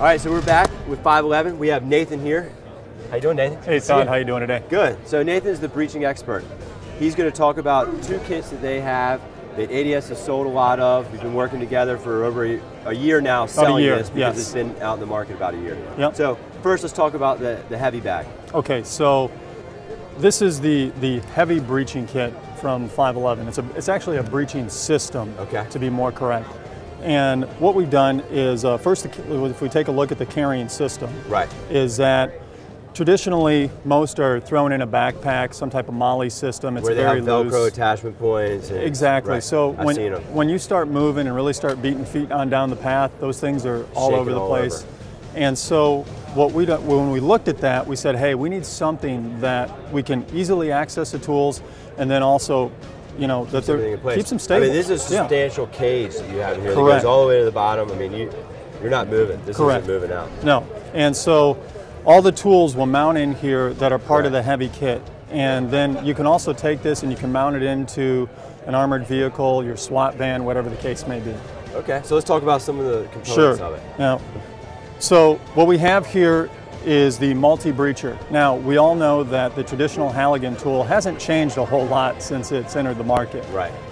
All right, so we're back with 511. We have Nathan here. How you doing, Nathan? Hey, Todd. How you doing today? Good. So Nathan's the breaching expert. He's going to talk about two kits that they have that ADS has sold a lot of. We've been working together for over a year now selling this because it's been out in the market about a year. Yep. So first, let's talk about the heavy bag. Okay, so this is the heavy breaching kit from 511. It's actually a breaching system, to be more correct. And what we've done is, first, if we take a look at the carrying system, is that traditionally most are thrown in a backpack, some type of molly system. It's where they very have Velcro loose. Attachment points. And, exactly. So when you start moving and really start beating feet on down the path, those things are all over the place. And so what when we looked at that, we said, hey, we need something that we can easily access the tools, and then also, you know, that keeps them stable. I mean, this is a substantial cage that you have here. That goes all the way to the bottom. I mean, you're not moving. This isn't moving out. No. And so all the tools will mount in here that are part of the heavy kit. And then you can also take this and you can mount it into an armored vehicle, your SWAT van, whatever the case may be. Okay, so let's talk about some of the components of it. Now, so what we have here is the multi-breacher. Now, we all know that the traditional Halligan tool hasn't changed a whole lot since it's entered the market.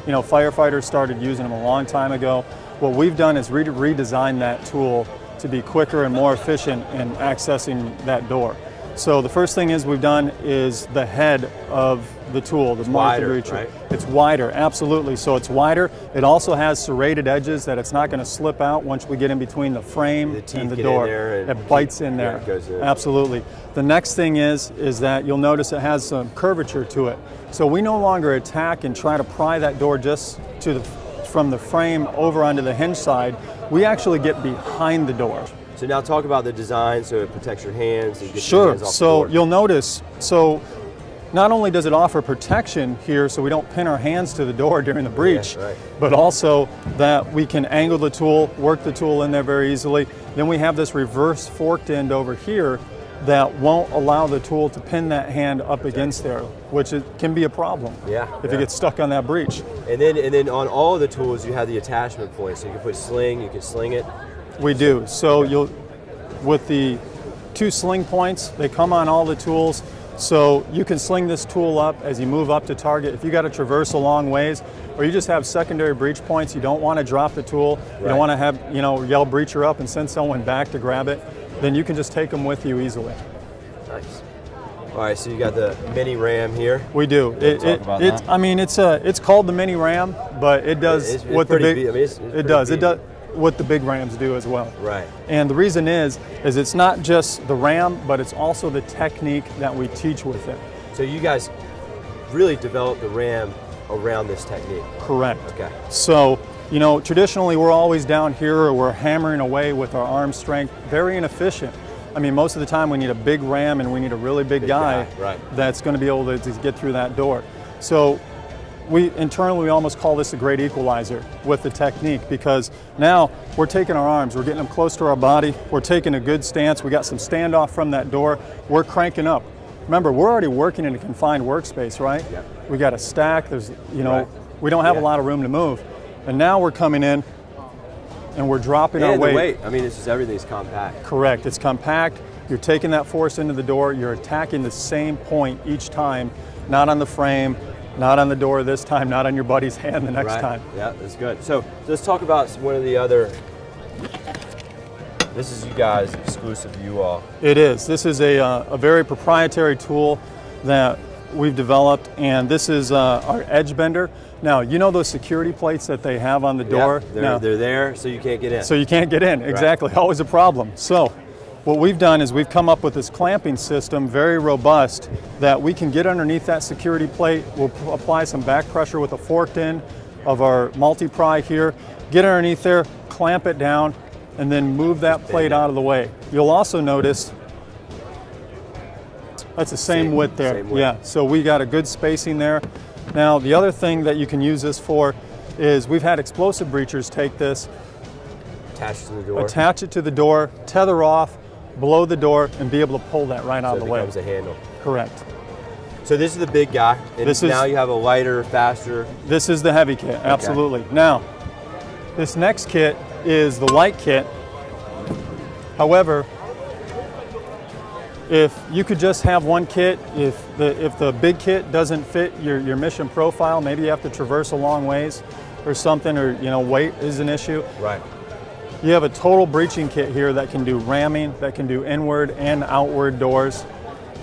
You know, firefighters started using them a long time ago. What we've done is redesigned that tool to be quicker and more efficient in accessing that door. So the first thing we've done is the head of the tool, the multi-breacher. It's wider, absolutely. So it's wider. It also has serrated edges that it's not going to slip out once we get in between the frame and the door. It bites in there. Absolutely. The next thing is that you'll notice it has some curvature to it. So we no longer attack and try to pry that door just from the frame over onto the hinge side. We actually get behind the door. So now talk about the design so it protects your hands. And gets your hands off so the door. You'll notice, so not only does it offer protection here so we don't pin our hands to the door during the breach, but also that we can angle the tool, work the tool in there very easily. Then we have this reverse forked end over here that won't allow the tool to pin that hand up against there, which can be a problem if it gets stuck on that breach. And then on all of the tools you have the attachment points. So you can put sling, you can sling it. We do. So with the two sling points, they come on all the tools. So you can sling this tool up as you move up to target. If you got to traverse a long ways, or you just have secondary breach points, you don't want to drop the tool, you don't want to have, yell breacher up and send someone back to grab it, then you can just take them with you easily. Nice. All right, so you got the mini ram here. We do. I mean, it's called the mini ram, but it does what the big. It does what the big rams do as well. And the reason is it's not just the ram, but it's also the technique that we teach with it. So you guys really developed the ram around this technique. Correct. So, traditionally we're always down here or we're hammering away with our arm strength, very inefficient. I mean, most of the time we need a big ram and we need a really big guy that's going to be able to get through that door. So internally we almost call this a great equalizer with the technique, because now we're taking our arms, we're getting them close to our body, we're taking a good stance, we got some standoff from that door, we're cranking up. Remember, we're already working in a confined workspace, right? We got a stack, there's, we don't have a lot of room to move. And now we're coming in and we're dropping our weight. I mean, everything's compact. Correct, it's compact. You're taking that force into the door, you're attacking the same point each time, not on the frame, not on the door this time, not on your buddy's hand the next time. Yeah, that's good. So let's talk about one of the other, this is you guys, exclusive to you all. It is. This is a very proprietary tool that we've developed, and this is our edge bender. Now, you know those security plates that they have on the door? They're there so you can't get in. So you can't get in, exactly. Always a problem. So what we've done is we've come up with this clamping system, very robust, that we can get underneath that security plate. We'll apply some back pressure with a forked end of our multi-pry here, get underneath there, clamp it down, and then move that plate out of the way. You'll also notice that's the same width there. Yeah, so we got a good spacing there. Now, the other thing that you can use this for is we've had explosive breachers take this, attach it to the door, tether off, below the door, and be able to pull that right out of the way. So it becomes a handle. Correct. So this is the big guy, and now you have a lighter, faster. This is the heavy kit, absolutely. Now, this next kit is the light kit. However, if you could just have one kit, if the big kit doesn't fit your mission profile, maybe you have to traverse a long ways or something, or weight is an issue. Right. You have a total breeching kit here that can do ramming, that can do inward and outward doors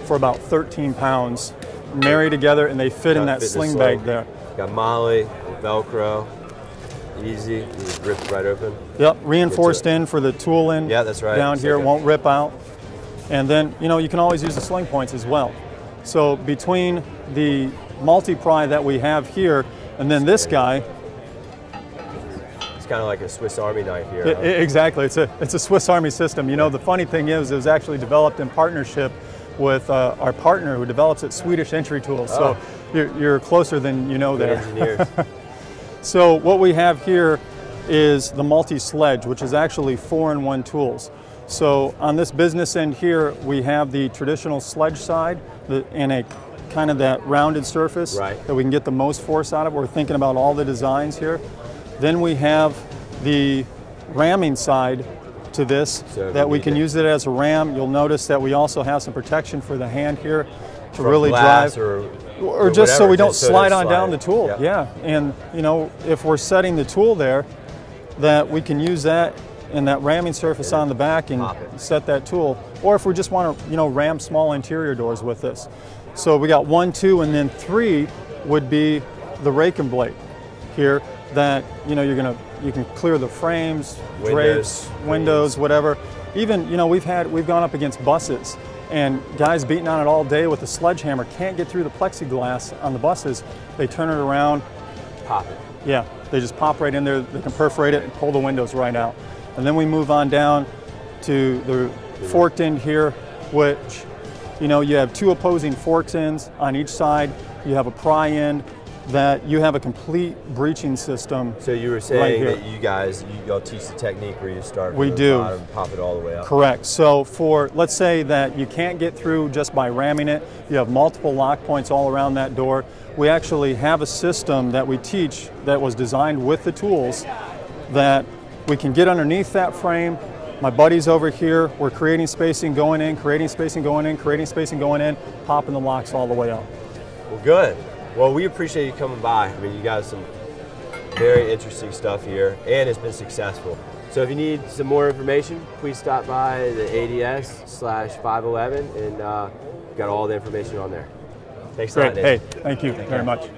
for about 13 pounds, marry together, and they fit in that sling bag there. Got Molly, Velcro, easy, you just rip right open. Yep, reinforced in for the tool in. Yeah, that's right. Down here, won't rip out. And then, you can always use the sling points as well. So between the multi-pry that we have here and then this guy, kind of like a Swiss Army knife here. Exactly, it's a Swiss Army system. The funny thing is, it was actually developed in partnership with our partner who develops it, Swedish Entry Tools. So you're closer than you know there. Engineers. So what we have here is the multi-sledge, which is actually 4-in-1 tools. So on this business end here, we have the traditional sledge side and a kind of that rounded surface that we can get the most force out of. We're thinking about all the designs here. Then we have the ramming side to this, so that we can use it as a ram. You'll notice that we also have some protection for the hand here to really drive, or just so we don't slide on down the tool. Yep. Yeah, and if we're setting the tool there, that we can use that and that ramming surface on the back and set that tool. Or if we just want to ram small interior doors with this. So we got 1, 2, and then 3 would be the Rake and Blade here. That you can clear the frames, drapes, windows, whatever. Even we've gone up against buses, and guys beating on it all day with a sledgehammer can't get through the plexiglass on the buses. They turn it around, pop it. Yeah, they just pop right in there. They can perforate it and pull the windows right out. And then we move on down to the forked end here, which you have 2 opposing forks ends on each side. You have a pry end. That you have a complete breeching system. So you were saying that y'all teach the technique where you start from the bottom, pop it all the way up. Correct. So let's say that you can't get through just by ramming it, you have multiple lock points all around that door. We actually have a system that we teach that was designed with the tools that we can get underneath that frame. My buddy's over here, we're creating spacing going in, creating spacing going in, creating spacing going in, popping the locks all the way up. Well, good. Well, we appreciate you coming by. I mean, you got some very interesting stuff here, and it's been successful. So if you need some more information, please stop by the ADS/511, and got all the information on there. Thanks a lot, Nate. Hey, thank you very much.